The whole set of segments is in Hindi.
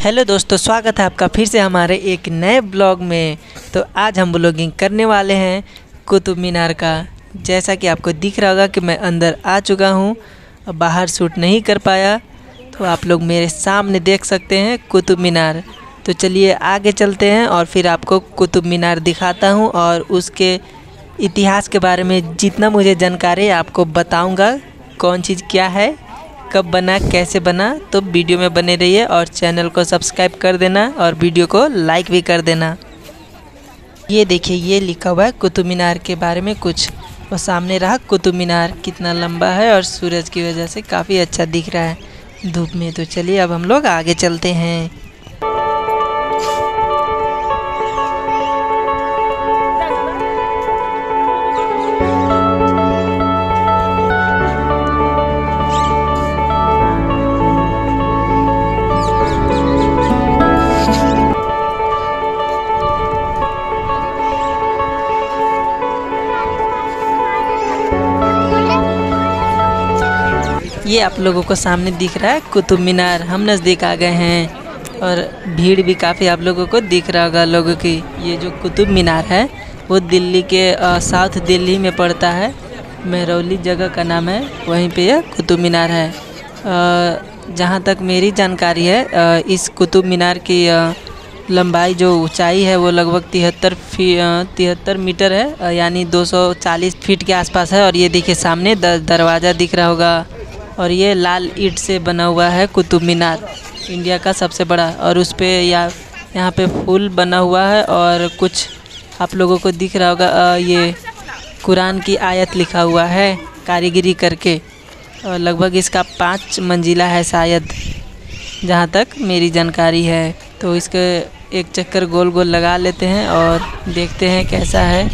हेलो दोस्तों, स्वागत है आपका फिर से हमारे एक नए ब्लॉग में। तो आज हम ब्लॉगिंग करने वाले हैं कुतुब मीनार का। जैसा कि आपको दिख रहा होगा कि मैं अंदर आ चुका हूँ, बाहर शूट नहीं कर पाया, तो आप लोग मेरे सामने देख सकते हैं कुतुब मीनार। तो चलिए आगे चलते हैं और फिर आपको कुतुब मीनार दिखाता हूँ और उसके इतिहास के बारे में जितना मुझे जानकारी आपको बताऊँगा, कौन चीज़ क्या है, कब बना, कैसे बना। तो वीडियो में बने रहिए और चैनल को सब्सक्राइब कर देना और वीडियो को लाइक भी कर देना। ये देखिए, ये लिखा हुआ है कुतुब मीनार के बारे में कुछ। और सामने रहा कुतुब मीनार, कितना लंबा है और सूरज की वजह से काफ़ी अच्छा दिख रहा है धूप में। तो चलिए अब हम लोग आगे चलते हैं। ये आप लोगों को सामने दिख रहा है कुतुब मीनार। हम नज़दीक आ गए हैं और भीड़ भी काफ़ी आप लोगों को दिख रहा होगा लोगों की। ये जो कुतुब मीनार है वो दिल्ली के साउथ दिल्ली में पड़ता है, महरौली जगह का नाम है, वहीं पे यह कुतुब मीनार है। जहाँ तक मेरी जानकारी है, इस कुतुब मीनार की लंबाई जो ऊंचाई है वो लगभग 73 मीटर है, यानी 240 फीट के आसपास है। और ये देखिए सामने दरवाज़ा दिख रहा होगा और ये लाल ईंट से बना हुआ है कुतुब मीनार, इंडिया का सबसे बड़ा। और उस पर यहाँ पे फूल बना हुआ है और कुछ आप लोगों को दिख रहा होगा, ये कुरान की आयत लिखा हुआ है कारीगरी करके। और लगभग इसका 5 मंजिला है शायद, जहाँ तक मेरी जानकारी है। तो इसके एक चक्कर गोल गोल लगा लेते हैं और देखते हैं कैसा है।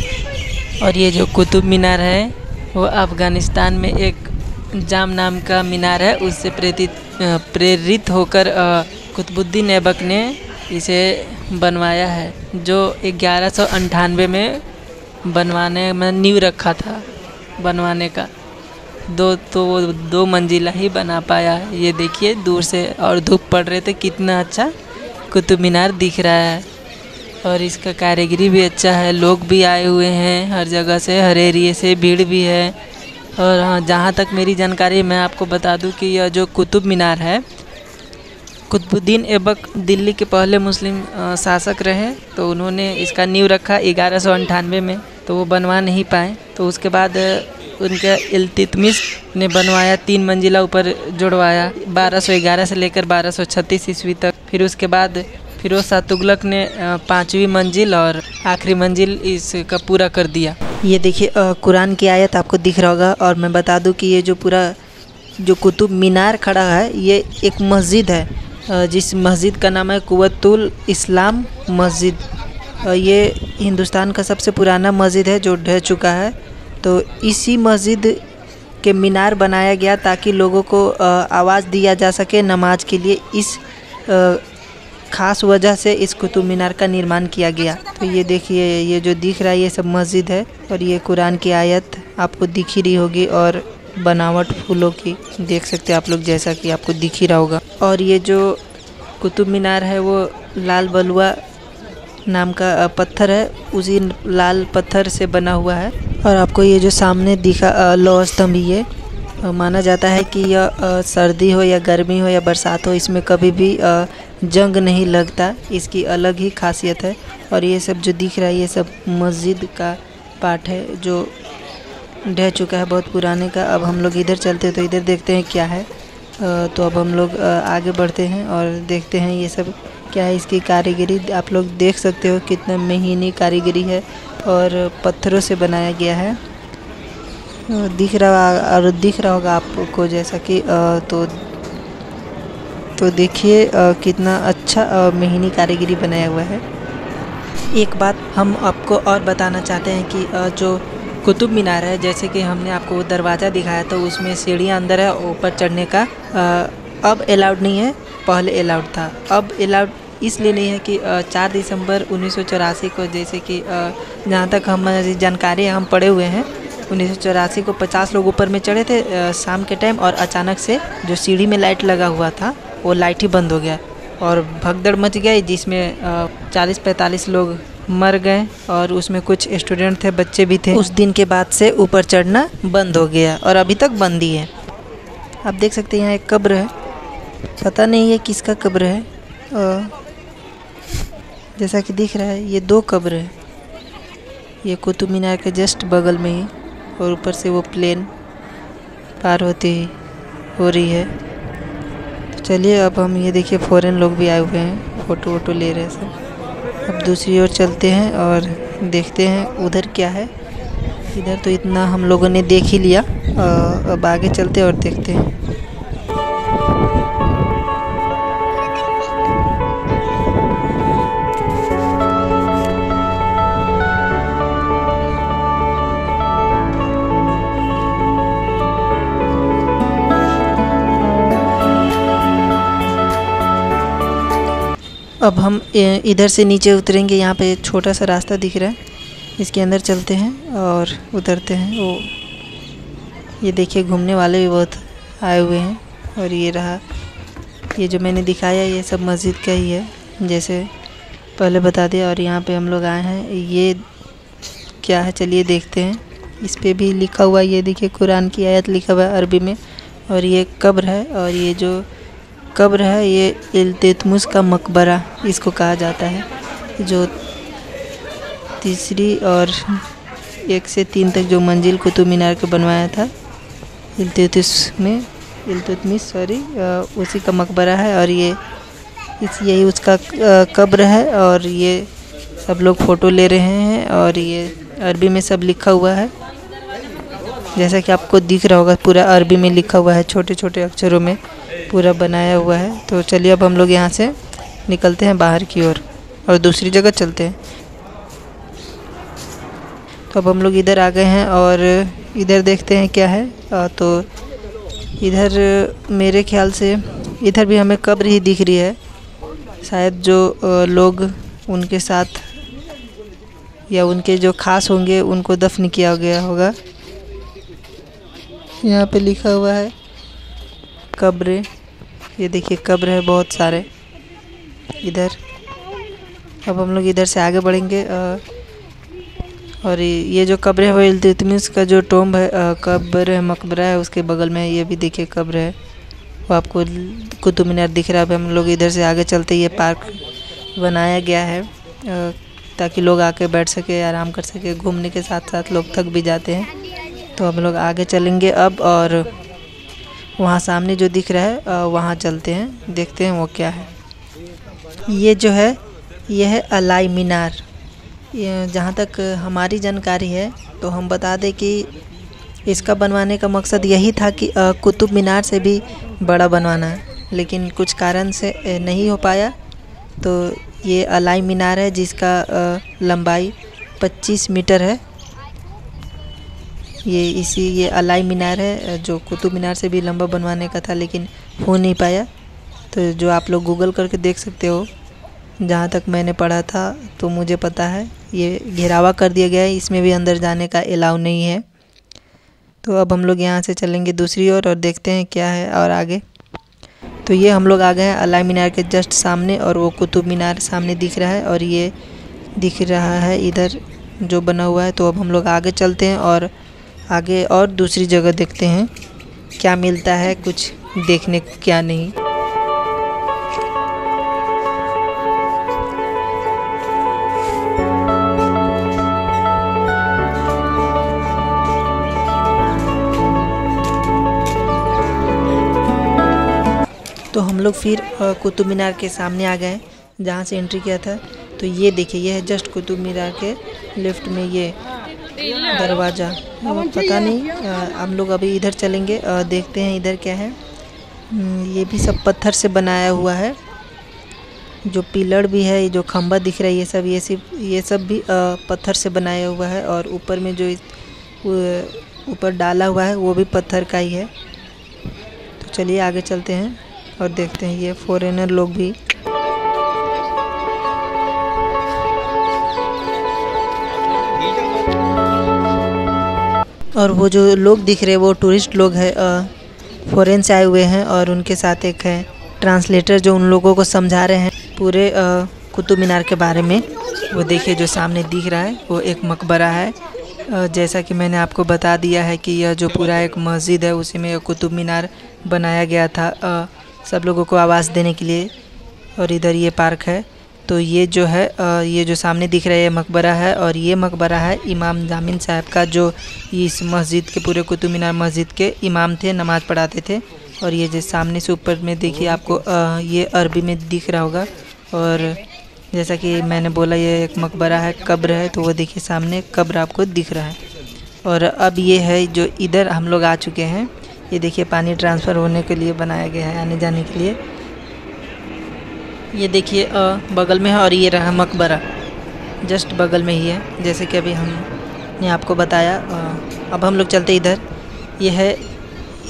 और ये जो कुतुब मीनार है वो अफ़गानिस्तान में एक जाम नाम का मीनार है, उससे प्रेरित होकर कुतुबुद्दीन ऐबक ने इसे बनवाया है, जो 1198 में बनवाने में नींव रखा था बनवाने का। वो 2 मंजिला ही बना पाया। ये देखिए दूर से, और धूप पड़ रहे थे, कितना अच्छा कुतुब मीनार दिख रहा है। और इसका कारीगरी भी अच्छा है, लोग भी आए हुए हैं हर जगह से, हर एरिए से भीड़ भी है। और हाँ, जहाँ तक मेरी जानकारी, मैं आपको बता दूं कि यह जो कुतुब मीनार है, कुतुबुद्दीन ऐबक दिल्ली के पहले मुस्लिम शासक रहे, तो उन्होंने इसका नींव रखा 1198 में, तो वो बनवा नहीं पाए। तो उसके बाद उनके इल्तुतमिश ने बनवाया, 3 मंजिला ऊपर जुड़वाया 1211 से लेकर 1236 ईस्वी तक। फिर उसके बाद फिरोज शाह तुगलक ने 5वीं मंजिल और आखिरी मंजिल इसका पूरा कर दिया। ये देखिए कुरान की आयत आपको दिख रहा होगा। और मैं बता दूं कि ये जो पूरा जो कुतुब मीनार खड़ा है, ये एक मस्जिद है, जिस मस्जिद का नाम है कुव्वतुल इस्लाम मस्जिद। ये हिंदुस्तान का सबसे पुराना मस्जिद है जो ढह चुका है। तो इसी मस्जिद के मीनार बनाया गया ताकि लोगों को आवाज़ दिया जा सके नमाज के लिए। इस ख़ास वजह से इस कुतुब मीनार का निर्माण किया गया। तो ये देखिए, ये जो दिख रहा है ये सब मस्जिद है। और ये कुरान की आयत आपको दिख ही रही होगी, और बनावट फूलों की देख सकते हैं आप लोग, जैसा कि आपको दिख ही रहा होगा। और ये जो कुतुब मीनार है वो लाल बलुआ नाम का पत्थर है, उसी लाल पत्थर से बना हुआ है। और आपको ये जो सामने दिखा लौह स्तंभ, ये माना जाता है कि यह सर्दी हो या गर्मी हो या बरसात हो, इसमें कभी भी जंग नहीं लगता। इसकी अलग ही खासियत है। और ये सब जो दिख रहा है ये सब मस्जिद का पार्ट है जो ढह चुका है, बहुत पुराने का। अब हम लोग इधर चलते हैं तो इधर देखते हैं क्या है। तो अब हम लोग आगे बढ़ते हैं और देखते हैं ये सब क्या है। इसकी कारीगरी आप लोग देख सकते हो, कितना महीनी कारीगरी है और पत्थरों से बनाया गया है। दिख रहा होगा आपको, जैसा कि तो देखिए कितना अच्छा महीनी कारीगरी बनाया हुआ है। एक बात हम आपको और बताना चाहते हैं कि जो कुतुब मीनार है, जैसे कि हमने आपको दरवाज़ा दिखाया तो उसमें सीढ़ियाँ अंदर है, ऊपर चढ़ने का अब अलाउड नहीं है, पहले अलाउड था। अब अलाउड इसलिए नहीं है कि 4 दिसंबर 1984 को, जैसे कि जहाँ तक हमारी जानकारी हम पढ़े हुए हैं, 1984 को 50 लोग ऊपर में चढ़े थे शाम के टाइम, और अचानक से जो सीढ़ी में लाइट लगा हुआ था वो लाइट ही बंद हो गया। और भगदड़ मच गई, जिसमें 40-45 लोग मर गए और उसमें कुछ स्टूडेंट थे, बच्चे भी थे। उस दिन के बाद से ऊपर चढ़ना बंद हो गया और अभी तक बंद ही है। आप देख सकते हैं यहाँ एक कब्र है, पता नहीं है किसका कब्र है। जैसा कि दिख रहा है ये 2 कब्र है, ये कुतुब मीनार के जस्ट बगल में ही, और ऊपर से वो प्लेन पार होती हो रही है। तो चलिए अब हम ये देखिए फॉरेन लोग भी आए हुए हैं, फ़ोटो वोटो ले रहे हैं सब। अब दूसरी ओर चलते हैं और देखते हैं उधर क्या है। इधर तो इतना हम लोगों ने देख ही लिया, अब आगे चलते हैं और देखते हैं। अब हम इधर से नीचे उतरेंगे। यहाँ पे छोटा सा रास्ता दिख रहा है, इसके अंदर चलते हैं और उतरते हैं। वो ये देखिए घूमने वाले भी बहुत आए हुए हैं। और ये रहा, ये जो मैंने दिखाया ये सब मस्जिद का ही है, जैसे पहले बता दिया। और यहाँ पे हम लोग आए हैं, ये क्या है चलिए देखते हैं। इस पे भी लिखा हुआ है, ये देखिए कुरान की आयत लिखा हुआ है अरबी में। और ये कब्र है, और ये जो कब्र है ये इल्तुतमिश का मकबरा इसको कहा जाता है, जो 3 और 1 से 3 तक जो मंजिल कुतुब मीनार को बनवाया था इल्तुतमिश उसी का मकबरा है। और ये यही उसका कब्र है। और ये सब लोग फ़ोटो ले रहे हैं, और ये अरबी में सब लिखा हुआ है, जैसा कि आपको दिख रहा होगा पूरा अरबी में लिखा हुआ है, छोटे छोटे अक्षरों में पूरा बनाया हुआ है। तो चलिए अब हम लोग यहाँ से निकलते हैं बाहर की ओर और दूसरी जगह चलते हैं। तो अब हम लोग इधर आ गए हैं और इधर देखते हैं क्या है। तो इधर मेरे ख्याल से इधर भी हमें कब्र ही दिख रही है, शायद जो लोग उनके साथ या उनके जो खास होंगे उनको दफन किया गया होगा। यहाँ पे लिखा हुआ है कब्र, ये देखिए कब्र है बहुत सारे इधर। अब हम लोग इधर से आगे बढ़ेंगे। और ये जो कब्र है वो इल्तुतमिश का जो टॉम्ब है, कब्र है मकबरा है, उसके बगल में ये भी देखिए कब्र है, वो आपको कुतुब मीनार दिख रहा है। अब हम लोग इधर से आगे चलते, ये पार्क बनाया गया है ताकि लोग आके बैठ सके, आराम कर सके। घूमने के साथ साथ लोग थक भी जाते हैं। तो हम लोग आगे चलेंगे अब, और वहाँ सामने जो दिख रहा है वहाँ चलते हैं, देखते हैं वो क्या है। ये जो है ये है अलाई मीनार। जहाँ तक हमारी जानकारी है तो हम बता दें कि इसका बनवाने का मकसद यही था कि कुतुब मीनार से भी बड़ा बनवाना है, लेकिन कुछ कारण से नहीं हो पाया। तो ये अलाई मीनार है जिसका लंबाई 25 मीटर है। ये अलाई मीनार है जो कुतुब मीनार से भी लंबा बनवाने का था, लेकिन हो नहीं पाया। तो जो आप लोग गूगल करके देख सकते हो, जहाँ तक मैंने पढ़ा था तो मुझे पता है ये घेरावा कर दिया गया है, इसमें भी अंदर जाने का अलाउ नहीं है। तो अब हम लोग यहाँ से चलेंगे दूसरी ओर और देखते हैं क्या है और आगे। तो ये हम लोग आ गए हैं अलाई मीनार के जस्ट सामने, और वो कुतुब मीनार सामने दिख रहा है और ये दिख रहा है इधर जो बना हुआ है। तो अब हम लोग आगे चलते हैं और आगे और दूसरी जगह देखते हैं क्या मिलता है, कुछ देखने को क्या नहीं। तो हम लोग फिर कुतुब मीनार के सामने आ गए जहाँ से एंट्री किया था। तो ये देखिए ये है जस्ट कुतुब मीनार के लेफ्ट में ये दरवाज़ा। पता नहीं, हम लोग अभी इधर चलेंगे, देखते हैं इधर क्या है। ये भी सब पत्थर से बनाया हुआ है, जो पिलर भी है, ये जो खंबा दिख रहा है ये सब भी पत्थर से बनाया हुआ है। और ऊपर में जो ऊपर डाला हुआ है वो भी पत्थर का ही है। तो चलिए आगे चलते हैं और देखते हैं। ये फॉरेनर लोग भी और वो जो लोग दिख रहे हैं वो टूरिस्ट लोग हैं, फॉरेन से आए हुए हैं। और उनके साथ एक है ट्रांसलेटर जो उन लोगों को समझा रहे हैं पूरे कुतुब मीनार के बारे में। वो देखिए जो सामने दिख रहा है वो एक मकबरा है। जैसा कि मैंने आपको बता दिया है कि यह जो पूरा एक मस्जिद है उसी में कुतुब मीनार बनाया गया था सब लोगों को आवाज़ देने के लिए। और इधर ये पार्क है। तो ये जो है ये जो सामने दिख रहा है ये मकबरा है और ये मकबरा है इमाम जामिन साहब का, जो इस मस्जिद के पूरे कुतुब मीनार मस्जिद के इमाम थे, नमाज़ पढ़ाते थे। और ये जो सामने से ऊपर में देखिए आपको ये अरबी में दिख रहा होगा। और जैसा कि मैंने बोला ये एक मकबरा है, कब्र है, तो वो देखिए सामने कब्र आपको दिख रहा है। और अब ये है जो इधर हम लोग आ चुके हैं। ये देखिए पानी ट्रांसफ़र होने के लिए बनाया गया है, आने जाने के लिए। ये देखिए बगल में है और ये रहा मकबरा जस्ट बगल में ही है, जैसे कि अभी हमने आपको बताया। अब हम लोग चलते इधर। ये है,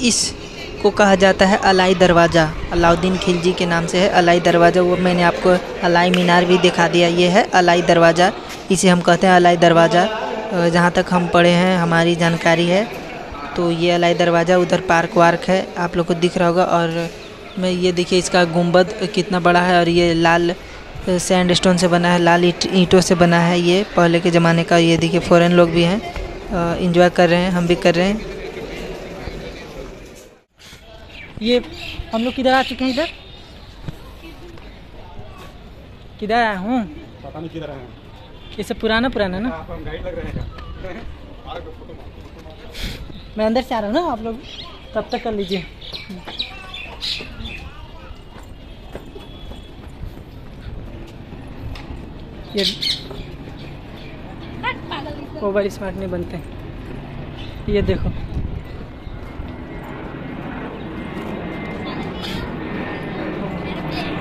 इसको कहा जाता है अलाई दरवाज़ा, अलाउद्दीन खिलजी के नाम से है अलाई दरवाज़ा। वो मैंने आपको अलाई मीनार भी दिखा दिया। ये है अलाई दरवाज़ा, इसे हम कहते हैं अलाई दरवाज़ा। जहाँ तक हम पढ़े हैं हमारी जानकारी है तो ये अलाई दरवाज़ा। उधर पार्क वार्क है आप लोग को दिख रहा होगा। और मैं ये देखिए इसका गुंबद कितना बड़ा है और ये लाल सैंड स्टोन से बना है, लाल ईंटों से बना है ये पहले के ज़माने का। ये देखिए फॉरेन लोग भी हैं, एंजॉय कर रहे हैं, हम भी कर रहे हैं। ये हम लोग किधर आ चुके हैं? इधर किधर आया हूँ पता नहीं किधर आए हैं। ये सब पुराना ना। आप गाइड लग रहे हैं। मैं अंदर से आ रहा हूँ ना, आप लोग तब तक कर लीजिए। ये ओवर स्मार्ट नहीं बनते हैं। ये देखो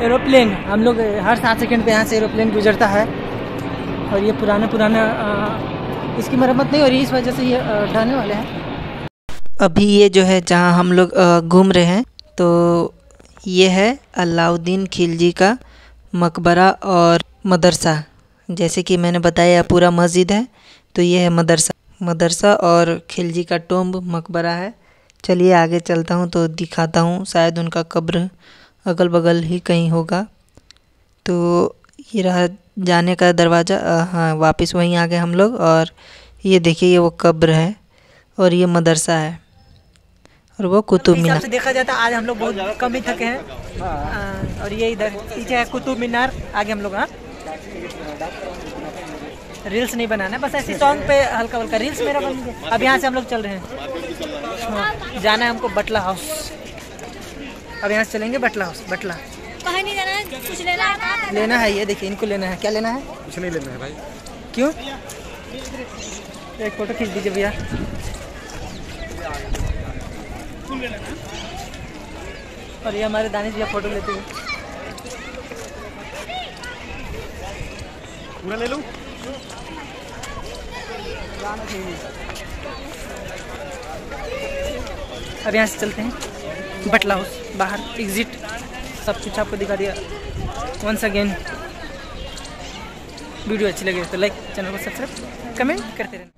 एरोप्लेन, हम लोग हर 7 सेकंड पे यहाँ से एरोप्लेन गुजरता है। और ये पुराना इसकी मरम्मत नहीं हो रही, इस वजह से ये ढहने वाले हैं। अभी ये जो है जहाँ हम लोग घूम रहे हैं तो ये है अलाउद्दीन खिलजी का मकबरा और मदरसा। जैसे कि मैंने बताया पूरा मस्जिद है, तो ये है मदरसा और खिलजी का टोम्ब मकबरा है। चलिए आगे चलता हूँ तो दिखाता हूँ, शायद उनका कब्र अगल बगल ही कहीं होगा। तो ये रहा जाने का दरवाज़ा। हाँ, वापस वहीं आ गए हम लोग। और ये देखिए ये वो कब्र है और ये मदरसा है और वो कुतुब मीनार से देखा जाता है। आज हम लोग बहुत कम ही थके हैं। और ये इधर पीछे है कुतुब मीनार। आगे हम लोग रील्स नहीं बनाना है, बस ऐसे सॉन्ग पे हल्का हल्का रील्स मेरा बन गया। अब यहाँ से हम लोग चल रहे हैं। जाना है हमको बटला हाउस। अब यहाँ से चलेंगे बटला हाउस। बटला कहीं नहीं जाना है, कुछ लेना है। ये देखिए इनको लेना है। क्या लेना है? कुछ नहीं लेना है भाई। क्यों? एक फोटो खींच दीजिए भैया। और ये हमारे दानिश भैया फोटो लेते हुए। पूरा ले लूं? अब यहाँ से चलते हैं बटला हाउस। बाहर एग्जिट सब कुछ आपको दिखा दिया। वंस अगेन वीडियो अच्छी लगे तो लाइक, चैनल को सब्सक्राइब, कमेंट करते रहना।